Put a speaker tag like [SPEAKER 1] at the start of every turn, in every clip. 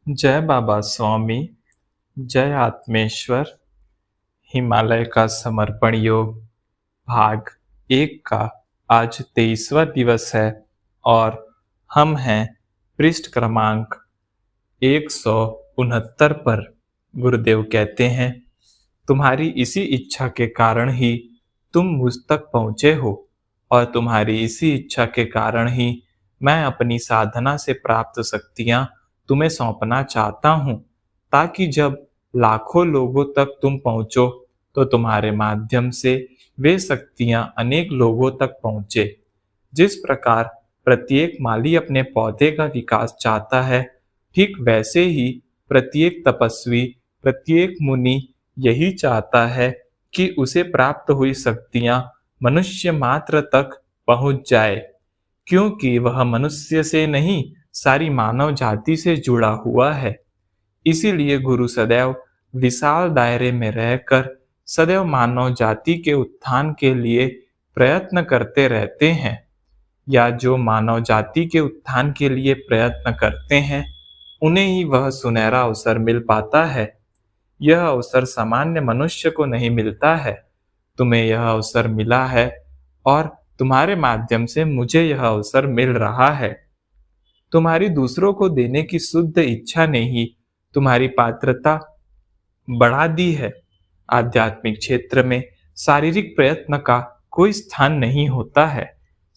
[SPEAKER 1] जय बाबा स्वामी, जय आत्मेश्वर। हिमालय का समर्पण योग भाग 1 का आज 23वां दिवस है और हम हैं पृष्ठ क्रमांक 169 पर। गुरुदेव कहते हैं, तुम्हारी इसी इच्छा के कारण ही तुम मुझ तक पहुँचे हो और तुम्हारी इसी इच्छा के कारण ही मैं अपनी साधना से प्राप्त शक्तियाँ तुम्हें सौंपना चाहता हूँ, ताकि जब लाखों लोगों तक तुम पहुँचो तो तुम्हारे माध्यम से वे शक्तियाँ अनेक लोगों तक पहुँचे। जिस प्रकार प्रत्येक माली अपने पौधे का विकास चाहता है, ठीक वैसे ही प्रत्येक तपस्वी, प्रत्येक मुनि यही चाहता है कि उसे प्राप्त हुई शक्तियाँ मनुष्य मात्र तक पहुँच जाए, क्योंकि वह मनुष्य से नहीं सारी मानव जाति से जुड़ा हुआ है। इसीलिए गुरु सदैव विशाल दायरे में रहकर सदैव मानव जाति के उत्थान के लिए प्रयत्न करते रहते हैं, या जो मानव जाति के उत्थान के लिए प्रयत्न करते हैं उन्हें ही वह सुनहरा अवसर मिल पाता है। यह अवसर सामान्य मनुष्य को नहीं मिलता है। तुम्हें यह अवसर मिला है और तुम्हारे माध्यम से मुझे यह अवसर मिल रहा है। तुम्हारी दूसरों को देने की शुद्ध इच्छा ने ही तुम्हारी पात्रता बढ़ा दी है। आध्यात्मिक क्षेत्र में शारीरिक प्रयत्न का कोई स्थान नहीं होता है।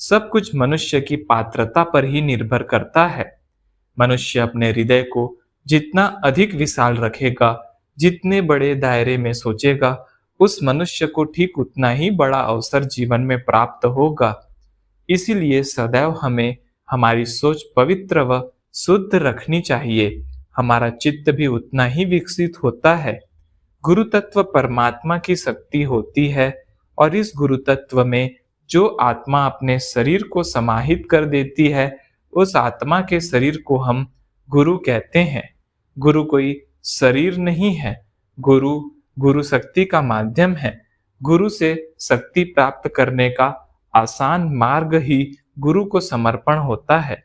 [SPEAKER 1] सब कुछ मनुष्य की पात्रता पर ही निर्भर करता है। मनुष्य अपने हृदय को जितना अधिक विशाल रखेगा, जितने बड़े दायरे में सोचेगा, उस मनुष्य को ठीक उतना ही बड़ा अवसर जीवन में प्राप्त होगा। इसीलिए सदैव हमें हमारी सोच पवित्र व शुद्ध रखनी चाहिए। हमारा चित्त भी उतना ही विकसित होता है। गुरु तत्व परमात्मा की शक्ति होती है और इस गुरु तत्व में जो आत्मा अपने शरीर को समाहित कर देती है, उस आत्मा के शरीर को हम गुरु कहते हैं। गुरु कोई शरीर नहीं है। गुरु गुरु शक्ति का माध्यम है। गुरु से शक्ति प्राप्त करने का आसान मार्ग ही गुरु को समर्पण होता है,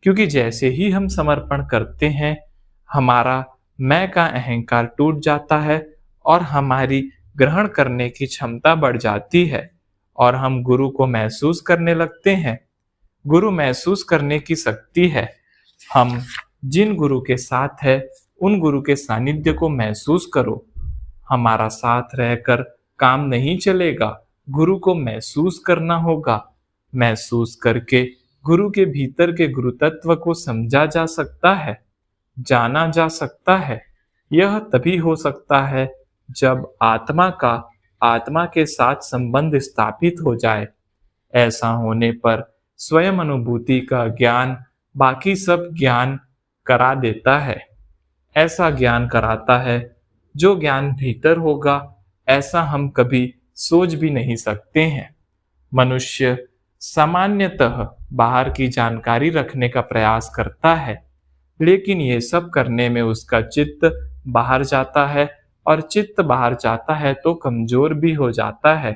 [SPEAKER 1] क्योंकि जैसे ही हम समर्पण करते हैं, हमारा मैं का अहंकार टूट जाता है और हमारी ग्रहण करने की क्षमता बढ़ जाती है और हम गुरु को महसूस करने लगते हैं। गुरु महसूस करने की शक्ति है। हम जिन गुरु के साथ है, उन गुरु के सानिध्य को महसूस करो। हमारा साथ रहकर काम नहीं चलेगा, गुरु को महसूस करना होगा। महसूस करके गुरु के भीतर के गुरु तत्व को समझा जा सकता है, जाना जा सकता है। यह तभी हो सकता है जब आत्मा का आत्मा के साथ संबंध स्थापित हो जाए। ऐसा होने पर स्वयं अनुभूति का ज्ञान बाकी सब ज्ञान करा देता है। ऐसा ज्ञान कराता है जो ज्ञान भीतर होगा, ऐसा हम कभी सोच भी नहीं सकते हैं। मनुष्य सामान्यतः बाहर की जानकारी रखने का प्रयास करता है, लेकिन ये सब करने में उसका चित्त बाहर जाता है और चित्त बाहर जाता है तो कमजोर भी हो जाता है।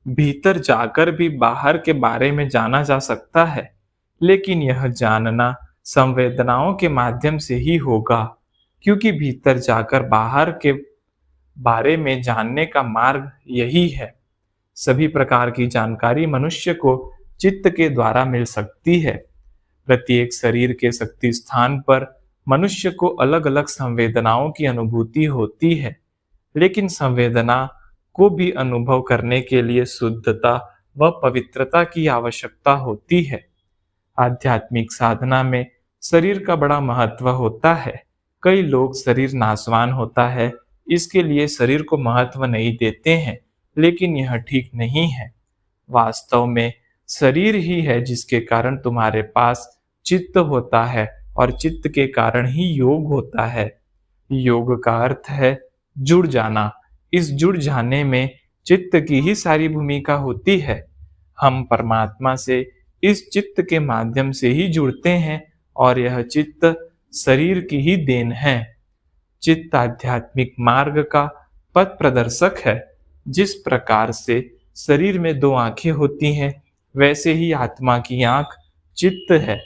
[SPEAKER 1] भीतर जाकर भी बाहर के बारे में जाना जा सकता है, लेकिन यह जानना संवेदनाओं के माध्यम से ही होगा, क्योंकि भीतर जाकर बाहर के बारे में जानने का मार्ग यही है। सभी प्रकार की जानकारी मनुष्य को चित्त के द्वारा मिल सकती है। प्रत्येक शरीर के शक्ति स्थान पर मनुष्य को अलग अलग संवेदनाओं की अनुभूति होती है, लेकिन संवेदना को भी अनुभव करने के लिए शुद्धता व पवित्रता की आवश्यकता होती है। आध्यात्मिक साधना में शरीर का बड़ा महत्व होता है। कई लोग शरीर नाशवान होता है, इसके लिए शरीर को महत्व नहीं देते हैं, लेकिन यह ठीक नहीं है। वास्तव में शरीर ही है जिसके कारण तुम्हारे पास चित्त होता है और चित्त के कारण ही योग होता है। योग का अर्थ है जुड़ जाना। इस जुड़ जाने में चित्त की ही सारी भूमिका होती है। हम परमात्मा से इस चित्त के माध्यम से ही जुड़ते हैं और यह चित्त शरीर की ही देन है। चित्त आध्यात्मिक मार्ग का पथ प्रदर्शक है। जिस प्रकार से शरीर में 2 आंखें होती हैं, वैसे ही आत्मा की आंख चित्त है।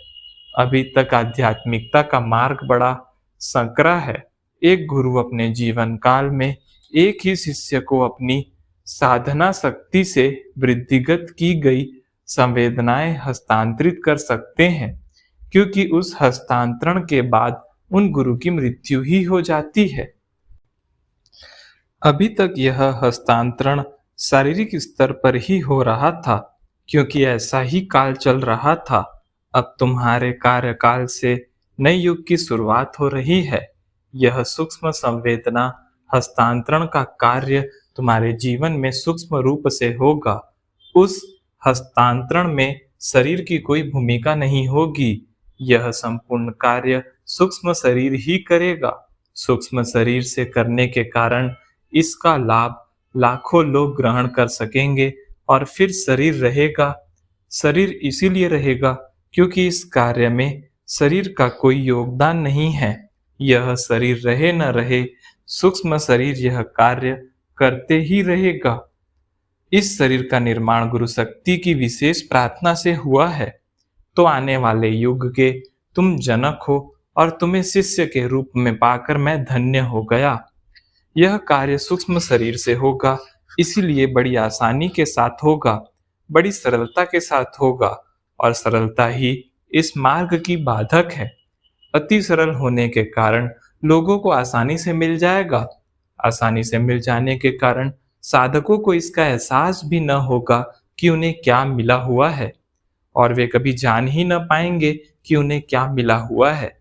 [SPEAKER 1] अभी तक आध्यात्मिकता का मार्ग बड़ा संकरा है। एक गुरु अपने जीवन काल में एक ही शिष्य को अपनी साधना शक्ति से वृद्धिगत की गई संवेदनाएं हस्तांतरित कर सकते हैं, क्योंकि उस हस्तांतरण के बाद उन गुरु की मृत्यु ही हो जाती है। अभी तक यह हस्तांतरण शारीरिक स्तर पर ही हो रहा था, क्योंकि ऐसा ही काल चल रहा था। अब तुम्हारे कार्यकाल से नए युग की शुरुआत हो रही है। यह सूक्ष्म संवेदना हस्तांतरण का कार्य तुम्हारे जीवन में सूक्ष्म रूप से होगा। उस हस्तांतरण में शरीर की कोई भूमिका नहीं होगी। यह संपूर्ण कार्य सूक्ष्म शरीर ही करेगा। सूक्ष्म शरीर से करने के कारण इसका लाभ लाखों लोग ग्रहण कर सकेंगे और फिर शरीर रहेगा। शरीर इसीलिए रहेगा क्योंकि इस कार्य में शरीर का कोई योगदान नहीं है। यह शरीर रहे न रहे, सूक्ष्म शरीर यह कार्य करते ही रहेगा। इस शरीर का निर्माण गुरु शक्ति की विशेष प्रार्थना से हुआ है। तो आने वाले युग के तुम जनक हो और तुम्हें शिष्य के रूप में पाकर मैं धन्य हो गया। यह कार्य सूक्ष्म शरीर से होगा, इसीलिए बड़ी आसानी के साथ होगा, बड़ी सरलता के साथ होगा, और सरलता ही इस मार्ग की बाधक है। अति सरल होने के कारण लोगों को आसानी से मिल जाएगा। आसानी से मिल जाने के कारण साधकों को इसका एहसास भी न होगा कि उन्हें क्या मिला हुआ है, और वे कभी जान ही न पाएंगे कि उन्हें क्या मिला हुआ है,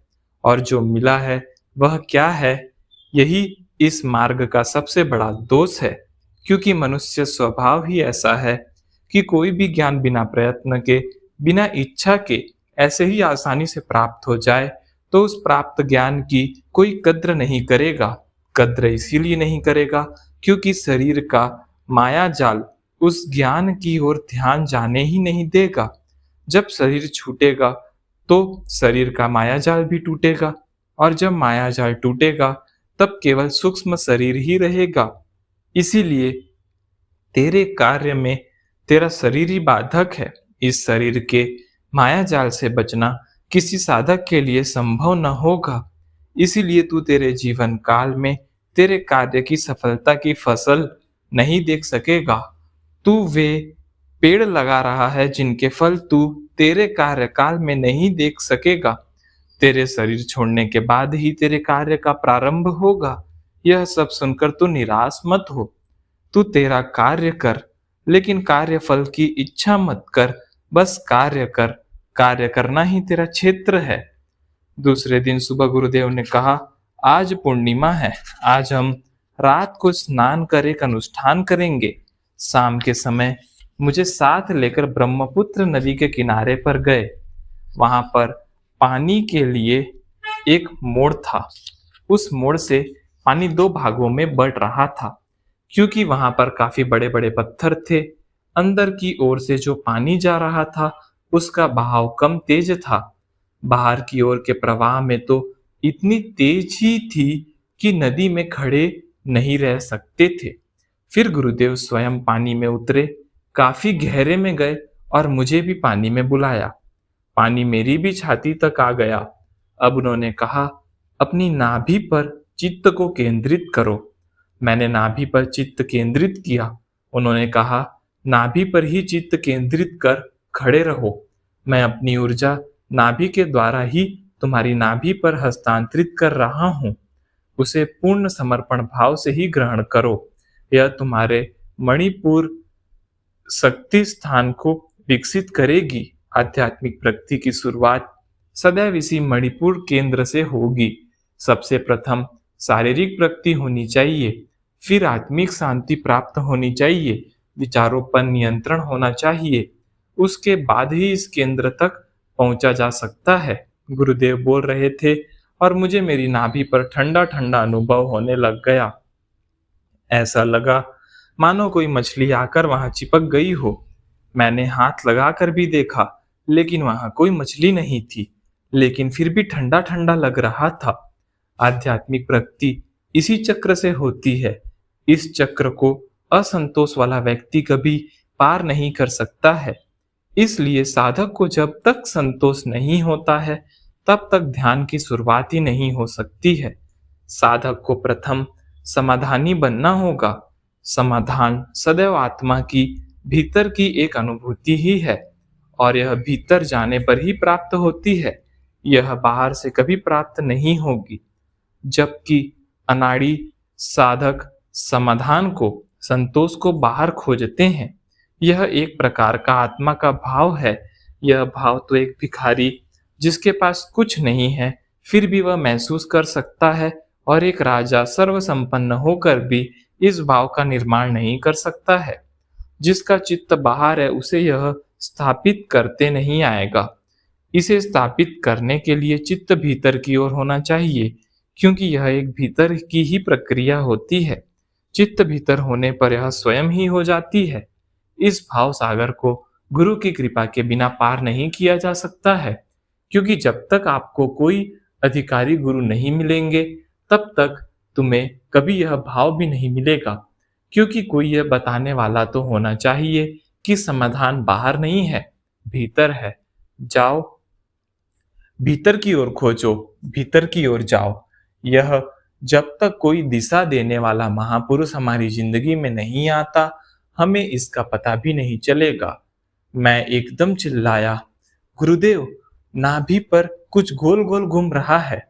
[SPEAKER 1] और जो मिला है वह क्या है। यही इस मार्ग का सबसे बड़ा दोष है, क्योंकि मनुष्य स्वभाव ही ऐसा है कि कोई भी ज्ञान बिना प्रयत्न के, बिना इच्छा के ऐसे ही आसानी से प्राप्त हो जाए तो उस प्राप्त ज्ञान की कोई कद्र नहीं करेगा। कद्र इसीलिए नहीं करेगा क्योंकि शरीर का माया जाल उस ज्ञान की ओर ध्यान जाने ही नहीं देगा। जब शरीर छूटेगा तो शरीर का माया जाल भी टूटेगा, और जब माया जाल टूटेगा तब केवल सूक्ष्म शरीर ही रहेगा। इसीलिए तेरे कार्य में तेरा शरीर ही बाधक है। इस शरीर के माया जाल से बचना किसी साधक के लिए संभव न होगा। इसीलिए तू तेरे जीवन काल में तेरे कार्य की सफलता की फसल नहीं देख सकेगा। तू वे पेड़ लगा रहा है जिनके फल तू तेरे कार्यकाल में नहीं देख सकेगा। तेरे शरीर छोड़ने के बाद ही तेरे कार्य का प्रारंभ होगा। यह सब सुनकर तू निराश मत हो। तू तेरा कार्य कर, लेकिन कार्य फल की इच्छा मत कर। बस कार्य कर। कार्य करना ही तेरा क्षेत्र है। दूसरे दिन सुबह गुरुदेव ने कहा, आज पूर्णिमा है, आज हम रात को स्नान कर एक अनुष्ठान करेंगे। शाम के समय मुझे साथ लेकर ब्रह्मपुत्र नदी के किनारे पर गए। वहां पर पानी के लिए एक मोड़ था। उस मोड़ से पानी दो भागों में बट रहा था, क्योंकि वहां पर काफी बड़े बड़े पत्थर थे। अंदर की ओर से जो पानी जा रहा था उसका बहाव कम तेज था। बाहर की ओर के प्रवाह में तो इतनी तेज ही थी कि नदी में खड़े नहीं रह सकते थे। फिर गुरुदेव स्वयं पानी में उतरे, काफी गहरे में गए और मुझे भी पानी में बुलाया। पानी मेरी भी छाती तक आ गया। अब उन्होंने कहा, अपनी नाभि पर चित्त को केंद्रित करो। मैंने नाभि पर चित्त केंद्रित किया। उन्होंने कहा, नाभि पर ही चित्त केंद्रित कर खड़े रहो। मैं अपनी ऊर्जा नाभि के द्वारा ही तुम्हारी नाभि पर हस्तांतरित कर रहा हूँ। उसे पूर्ण समर्पण भाव से ही ग्रहण करो। यह तुम्हारे मणिपुर शक्ति स्थान को विकसित करेगी। आध्यात्मिक प्रगति की शुरुआत सदैव इसी मणिपुर केंद्र से होगी। सबसे प्रथम शारीरिक प्रगति होनी चाहिए, फिर आत्मिक शांति प्राप्त होनी चाहिए, विचारों पर नियंत्रण होना चाहिए, उसके बाद ही इस केंद्र तक पहुंचा जा सकता है। गुरुदेव बोल रहे थे और मुझे मेरी नाभि पर ठंडा ठंडा अनुभव होने लग गया। ऐसा लगा मानो कोई मछली आकर वहां चिपक गई हो। मैंने हाथ लगाकर भी देखा, लेकिन वहां कोई मछली नहीं थी, लेकिन फिर भी ठंडा ठंडा लग रहा था। आध्यात्मिक प्रगति इसी चक्र से होती है। इस चक्र को असंतोष वाला व्यक्ति कभी पार नहीं कर सकता है। इसलिए साधक को जब तक संतोष नहीं होता है, तब तक ध्यान की शुरुआत ही नहीं हो सकती है। साधक को प्रथम समाधानी बनना होगा। समाधान सदैव आत्मा की भीतर की एक अनुभूति ही है और यह भीतर जाने पर ही प्राप्त होती है। यह बाहर से कभी प्राप्त नहीं होगी। जबकि अनाड़ी साधक समाधान को, संतोष को बाहर खोजते हैं। यह एक प्रकार का आत्मा का भाव है। यह भाव तो एक भिखारी जिसके पास कुछ नहीं है, फिर भी वह महसूस कर सकता है, और एक राजा सर्वसंपन्न होकर भी इस भाव का निर्माण नहीं कर सकता है। जिसका चित्त बाहर है उसे यह स्थापित करते नहीं आएगा। इसे स्थापित करने के लिए चित्त भीतर की ओर होना चाहिए, क्योंकि यह एक भीतर की ही प्रक्रिया होती है। चित्त भीतर होने पर यह स्वयं ही हो जाती है। इस भाव सागर को गुरु की कृपा के बिना पार नहीं किया जा सकता है, क्योंकि जब तक आपको कोई अधिकारी गुरु नहीं मिलेंगे, तब तक तुम्हें कभी यह भाव भी नहीं मिलेगा, क्योंकि कोई यह बताने वाला तो होना चाहिए कि समाधान बाहर नहीं है, भीतर है। जाओ, भीतर की ओर खोजो, भीतर की ओर जाओ। यह जब तक कोई दिशा देने वाला महापुरुष हमारी जिंदगी में नहीं आता, हमें इसका पता भी नहीं चलेगा। मैं एकदम चिल्लाया, गुरुदेव, नाभि पर कुछ गोल गोल घूम रहा है।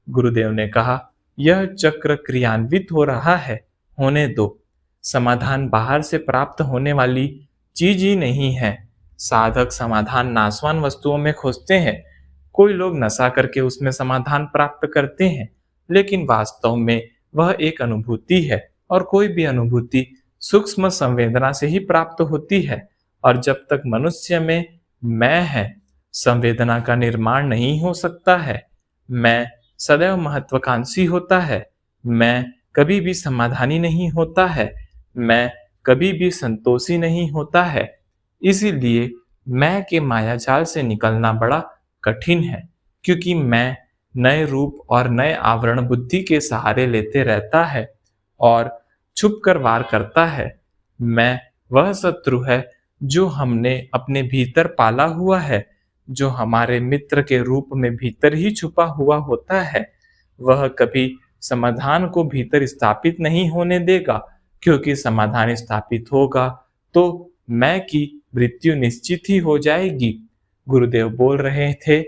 [SPEAKER 1] गुरुदेव ने कहा, यह चक्र क्रियान्वित हो रहा है, होने दो। समाधान बाहर से प्राप्त होने वाली चीज ही नहीं है। साधक समाधान नाशवान वस्तुओं में खोजते हैं। कोई लोग नशा करके उसमें समाधान प्राप्त करते हैं, लेकिन वास्तव में वह एक अनुभूति है, और कोई भी अनुभूति सूक्ष्म संवेदना से ही प्राप्त होती है। और जब तक मनुष्य में मैं है, संवेदना का निर्माण नहीं हो सकता है। मैं सदैव महत्वाकांक्षी होता है। मैं कभी भी समाधानी नहीं होता है। मैं कभी भी संतोषी नहीं होता है। इसीलिए मैं के मायाजाल से निकलना बड़ा कठिन है, क्योंकि मैं नए रूप और नए आवरण बुद्धि के सहारे लेते रहता है और छुप कर वार करता है। मैं वह शत्रु है जो हमने अपने भीतर पाला हुआ है, जो हमारे मित्र के रूप में भीतर ही छुपा हुआ होता है। वह कभी समाधान को भीतर स्थापित नहीं होने देगा, क्योंकि समाधान स्थापित होगा तो मैं की मृत्यु निश्चित ही हो जाएगी। गुरुदेव बोल रहे थे।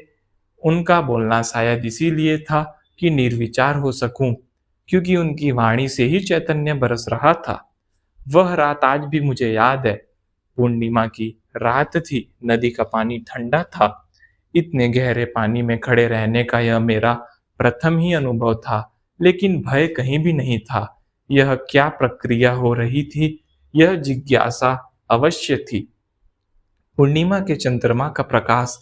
[SPEAKER 1] उनका बोलना शायद इसीलिए था कि निर्विचार हो सकूं, क्योंकि उनकी वाणी से ही चैतन्य बरस रहा था। वह रात आज भी मुझे याद है। पूर्णिमा की रात थी, नदी का पानी ठंडा था। इतने गहरे पानी में खड़े रहने का यह मेरा प्रथम ही अनुभव था, लेकिन भय कहीं भी नहीं था। यह क्या प्रक्रिया हो रही थी, यह जिज्ञासा अवश्य थी। पूर्णिमा के चंद्रमा का प्रकाश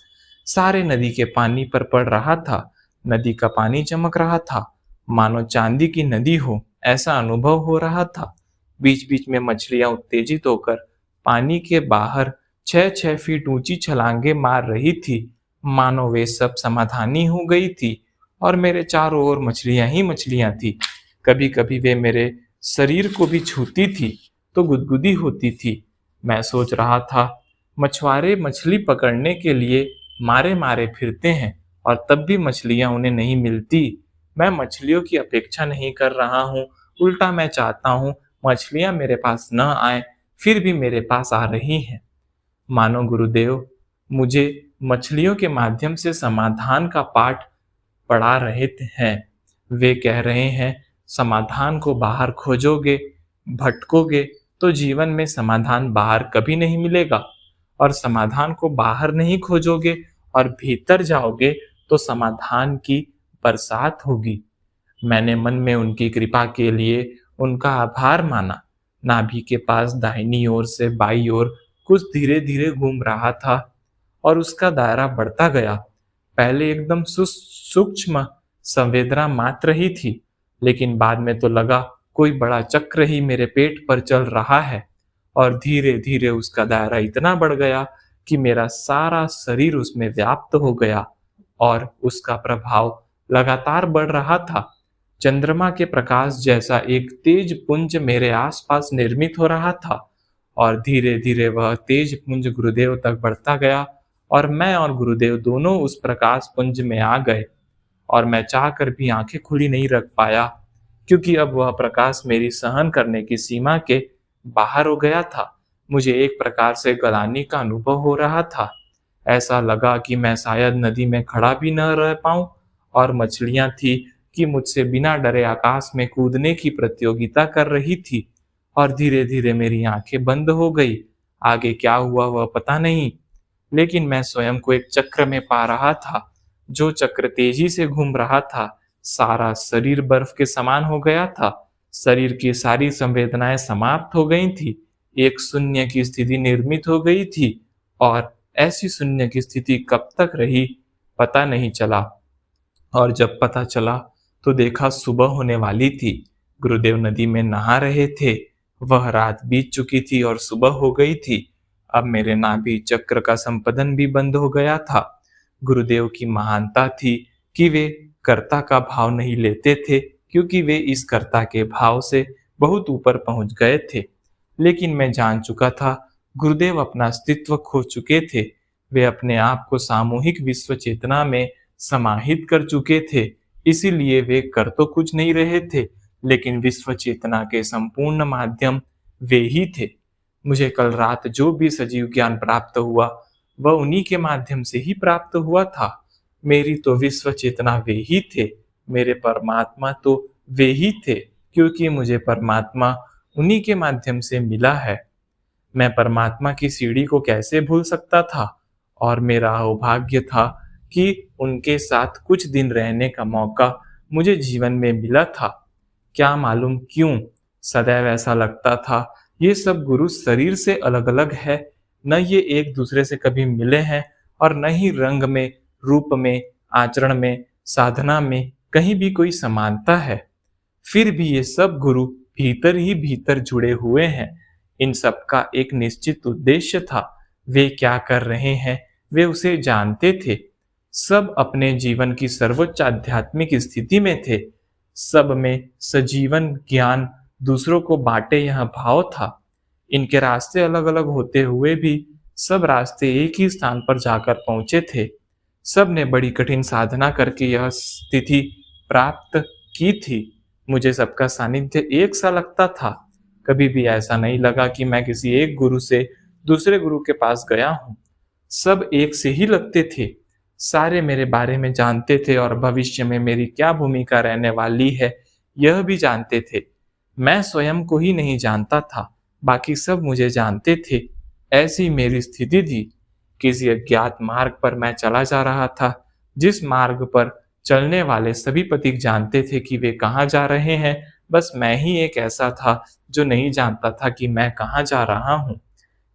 [SPEAKER 1] सारे नदी के पानी पर पड़ रहा था। नदी का पानी चमक रहा था, मानो चांदी की नदी हो, ऐसा अनुभव हो रहा था। बीच बीच में मछलियां उत्तेजित होकर पानी के बाहर 6-6 फीट ऊंची छलांगे मार रही थी, मानो वे सब समाधानी हो गई थी और मेरे चारों ओर मछलियां ही मछलियां थी। कभी कभी वे मेरे शरीर को भी छूती थी तो गुदगुदी होती थी। मैं सोच रहा था, मछुआरे मछली पकड़ने के लिए मारे मारे फिरते हैं और तब भी मछलियां उन्हें नहीं मिलती। मैं मछलियों की अपेक्षा नहीं कर रहा हूँ, उल्टा मैं चाहता हूँ मछलियां मेरे पास न आए, फिर भी मेरे पास आ रही हैं। मानो गुरुदेव मुझे मछलियों के माध्यम से समाधान का पाठ पढ़ा रहे हैं। वे कह रहे हैं, समाधान को बाहर खोजोगे, भटकोगे तो जीवन में समाधान बाहर कभी नहीं मिलेगा, और समाधान को बाहर नहीं खोजोगे और भीतर जाओगे तो समाधान की बरसात होगी। मैंने मन में उनकी कृपा के लिए उनका आभार माना। नाभि के पास दाहिनी ओर से बाईं ओर कुछ धीरे धीरे घूम रहा था और उसका दायरा बढ़ता गया। पहले एकदम सूक्ष्म संवेदना मात्र ही थी, लेकिन बाद में तो लगा कोई बड़ा चक्र ही मेरे पेट पर चल रहा है, और धीरे धीरे उसका दायरा इतना बढ़ गया कि मेरा सारा शरीर उसमें व्याप्त हो गया और उसका प्रभाव लगातार बढ़ रहा था। चंद्रमा के प्रकाश जैसा एक तेज पुंज मेरे आसपास निर्मित हो रहा था और धीरे धीरे वह तेज पुंज गुरुदेव तक बढ़ता गया और मैं और गुरुदेव दोनों उस प्रकाश पुंज में आ गए। और मैं चाहकर भी आंखें खुली नहीं रख पाया, क्योंकि अब वह प्रकाश मेरी सहन करने की सीमा के बाहर हो गया था। मुझे एक प्रकार से गलानी का अनुभव हो रहा था। ऐसा लगा कि मैं शायद नदी में खड़ा भी न रह पाऊं, और मछलियां थी कि मुझसे बिना डरे आकाश में कूदने की प्रतियोगिता कर रही थी। और धीरे धीरे मेरी आंखें बंद हो गई। आगे क्या हुआ वह पता नहीं, लेकिन मैं स्वयं को एक चक्र में पा रहा था। जो चक्र तेजी से घूम रहा था, सारा शरीर बर्फ के समान हो गया था। शरीर की सारी संवेदनाएं समाप्त हो गई थी। एक शून्य की स्थिति निर्मित हो गई थी, और ऐसी शून्य की स्थिति कब तक रही पता नहीं चला। और जब पता चला तो देखा सुबह होने वाली थी। गुरुदेव नदी में नहा रहे थे। वह रात बीत चुकी थी और सुबह हो गई थी। अब मेरे नाभि चक्र का संपदन भी बंद हो गया था। गुरुदेव की महानता थी कि वे कर्ता का भाव नहीं लेते थे, क्योंकि वे इस कर्ता के भाव से बहुत ऊपर पहुंच गए थे। लेकिन मैं जान चुका था, गुरुदेव अपना अस्तित्व खो चुके थे। वे अपने आप को सामूहिक विश्व चेतना में समाहित कर चुके थे। इसीलिए वे कर तो कुछ नहीं रहे थे, लेकिन विश्व चेतना के संपूर्ण माध्यम वे ही थे। मुझे कल रात जो भी सजीव ज्ञान प्राप्त हुआ, वह उन्हीं के माध्यम से ही प्राप्त हुआ था। मेरी तो विश्व चेतना वे ही थे। मेरे परमात्मा तो वे ही थे, क्योंकि मुझे परमात्मा उन्हीं के माध्यम से मिला है। मैं परमात्मा की सीढ़ी को कैसे भूल सकता था? और मेरा सौभाग्य था कि उनके साथ कुछ दिन रहने का मौका मुझे जीवन में मिला था। क्या मालूम क्यों, सदैव ऐसा लगता था ये सब गुरु शरीर से अलग अलग है। न ये एक दूसरे से कभी मिले हैं, और न ही रंग में, रूप में, आचरण में, साधना में कहीं भी कोई समानता है। फिर भी ये सब गुरु भीतर ही भीतर जुड़े हुए हैं। इन सब का एक निश्चित उद्देश्य था। वे क्या कर रहे हैं वे उसे जानते थे। सब अपने जीवन की सर्वोच्च आध्यात्मिक स्थिति में थे। सब में सजीवन ज्ञान दूसरों को बांटे यह भाव था। इनके रास्ते अलग अलग होते हुए भी सब रास्ते एक ही स्थान पर जाकर पहुंचे थे। सब ने बड़ी कठिन साधना करके यह स्थिति प्राप्त की थी। मुझे सबका सानिध्य एक सा लगता था। कभी भी ऐसा नहीं लगा कि मैं किसी एक गुरु से दूसरे गुरु के पास गया हूँ। सब एक से ही लगते थे। सारे मेरे बारे में जानते थे, और भविष्य में मेरी क्या भूमिका रहने वाली है यह भी जानते थे। मैं स्वयं को ही नहीं जानता था, बाकी सब मुझे जानते थे। ऐसी मेरी स्थिति थी। किसी अज्ञात मार्ग पर मैं चला जा रहा था, जिस मार्ग पर चलने वाले सभी पथिक जानते थे कि वे कहाँ जा रहे हैं। बस मैं ही एक ऐसा था जो नहीं जानता था कि मैं कहाँ जा रहा हूँ।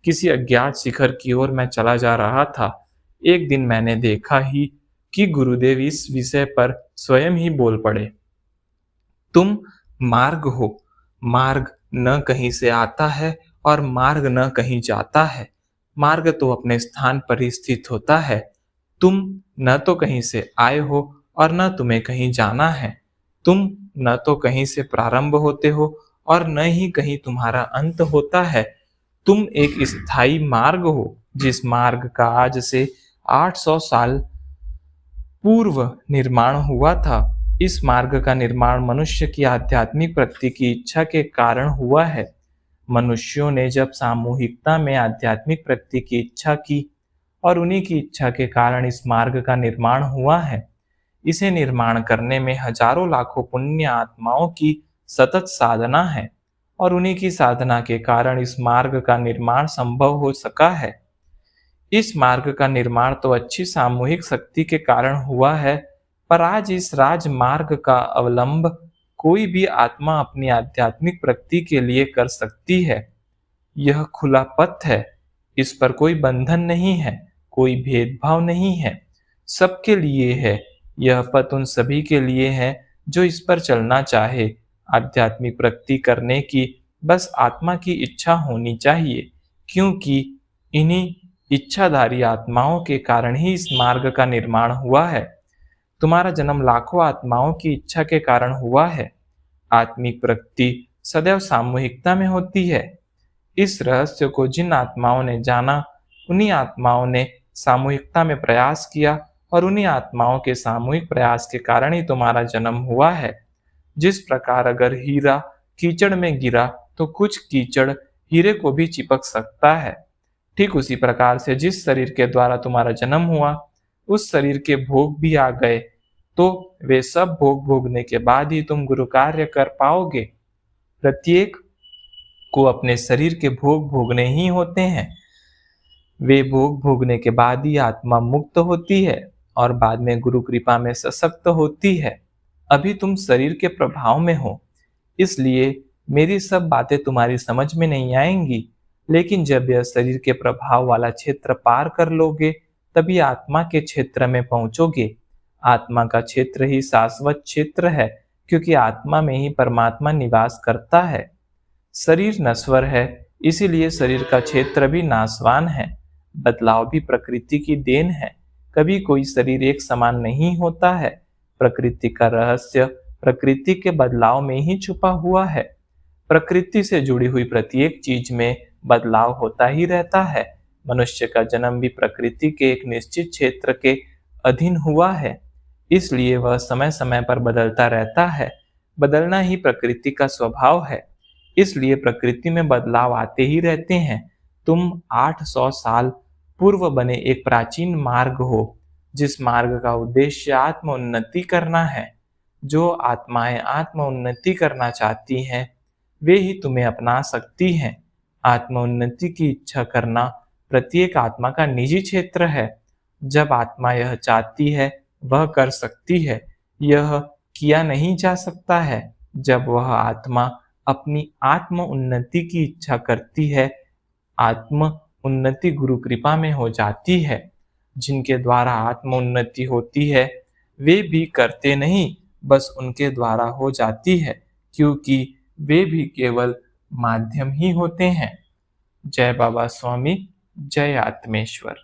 [SPEAKER 1] किसी अज्ञात शिखर की ओर मैं चला जा रहा था। एक दिन मैंने देखा ही कि गुरुदेव इस विषय पर स्वयं ही बोल पड़े। तुम मार्ग हो। मार्ग न कहीं से आता है और मार्ग न कहीं जाता है। मार्ग तो अपने स्थान पर ही स्थित होता है। तुम न तो कहीं से आए हो और न तुम्हें कहीं जाना है। तुम न तो कहीं से प्रारंभ होते हो और न ही कहीं तुम्हारा अंत होता है। तुम एक स्थायी मार्ग हो, जिस मार्ग का आज से 800 साल पूर्व निर्माण हुआ था। इस मार्ग का निर्माण मनुष्य की आध्यात्मिक प्रगति की इच्छा के कारण हुआ है। मनुष्यों ने जब सामूहिकता में आध्यात्मिक प्रगति की इच्छा की, और उन्हीं की इच्छा के कारण इस मार्ग का निर्माण हुआ है। इसे निर्माण करने में हजारों लाखों पुण्य आत्माओं की सतत साधना है, और उन्हीं की साधना के कारण इस मार्ग का निर्माण संभव हो सका है। इस मार्ग का निर्माण तो अच्छी सामूहिक शक्ति के कारण हुआ है, पर आज इस राजमार्ग का अवलंब कोई भी आत्मा अपनी आध्यात्मिक प्रगति के लिए कर सकती है। यह खुला पथ है। इस पर कोई बंधन नहीं है, कोई भेदभाव नहीं है। सबके लिए है। यह पथ उन सभी के लिए है जो इस पर चलना चाहे। आध्यात्मिक प्रगति करने की बस आत्मा की इच्छा होनी चाहिए, क्योंकि इन्हीं इच्छाधारी आत्माओं के कारण ही इस मार्ग का निर्माण हुआ है। तुम्हारा जन्म लाखों आत्माओं की इच्छा के कारण हुआ है। आत्मिक प्रगति सदैव सामूहिकता में होती है। इस रहस्य को जिन आत्माओं ने जाना, उन्हीं आत्माओं ने सामूहिकता में प्रयास किया और उन्हीं आत्माओं के सामूहिक प्रयास के कारण ही तुम्हारा जन्म हुआ है। जिस प्रकार अगर हीरा कीचड़ में गिरा तो कुछ कीचड़ हीरे को भी चिपक सकता है, ठीक उसी प्रकार से जिस शरीर के द्वारा तुम्हारा जन्म हुआ, उस शरीर के भोग भी आ गए, तो वे सब भोग भोगने के बाद ही तुम गुरु कार्य कर पाओगे। प्रत्येक को अपने शरीर के भोग भोगने ही होते हैं। वे भोग भोगने के बाद ही आत्मा मुक्त होती है और बाद में गुरु कृपा में सशक्त होती है। अभी तुम शरीर के प्रभाव में हो, इसलिए मेरी सब बातें तुम्हारी समझ में नहीं आएंगी, लेकिन जब यह शरीर के प्रभाव वाला क्षेत्र पार कर लोगे, तभी आत्मा के क्षेत्र में पहुंचोगे। आत्मा का क्षेत्र ही शाश्वत क्षेत्र है, क्योंकि आत्मा में ही परमात्मा निवास करता है। शरीर नश्वर है, इसीलिए शरीर का क्षेत्र भी नाशवान है। बदलाव भी प्रकृति की देन है। कभी कोई शरीर एक समान नहीं होता है। प्रकृति का रहस्य प्रकृति के बदलाव में ही छुपा हुआ है। प्रकृति से जुड़ी हुई प्रत्येक चीज में बदलाव होता ही रहता है। मनुष्य का जन्म भी प्रकृति के एक निश्चित क्षेत्र के अधीन हुआ है, इसलिए वह समय समय पर बदलता रहता है। बदलना ही प्रकृति का स्वभाव है, इसलिए प्रकृति में बदलाव आते ही रहते हैं। तुम 800 साल पूर्व बने एक प्राचीन मार्ग हो, जिस मार्ग का उद्देश्य आत्म उन्नति करना है। जो आत्माएं आत्म उन्नति करना चाहती हैं, वे ही तुम्हें अपना सकती हैं। आत्म उन्नति की इच्छा करना प्रत्येक आत्मा का निजी क्षेत्र है। जब आत्मा यह चाहती है, वह कर सकती है। यह किया नहीं जा सकता है। जब वह आत्मा अपनी आत्म उन्नति की इच्छा करती है, आत्म उन्नति गुरु कृपा में हो जाती है। जिनके द्वारा आत्म उन्नति होती है, वे भी करते नहीं, बस उनके द्वारा हो जाती है, क्योंकि वे भी केवल माध्यम ही होते हैं। जय बाबा स्वामी, जय आत्मेश्वर।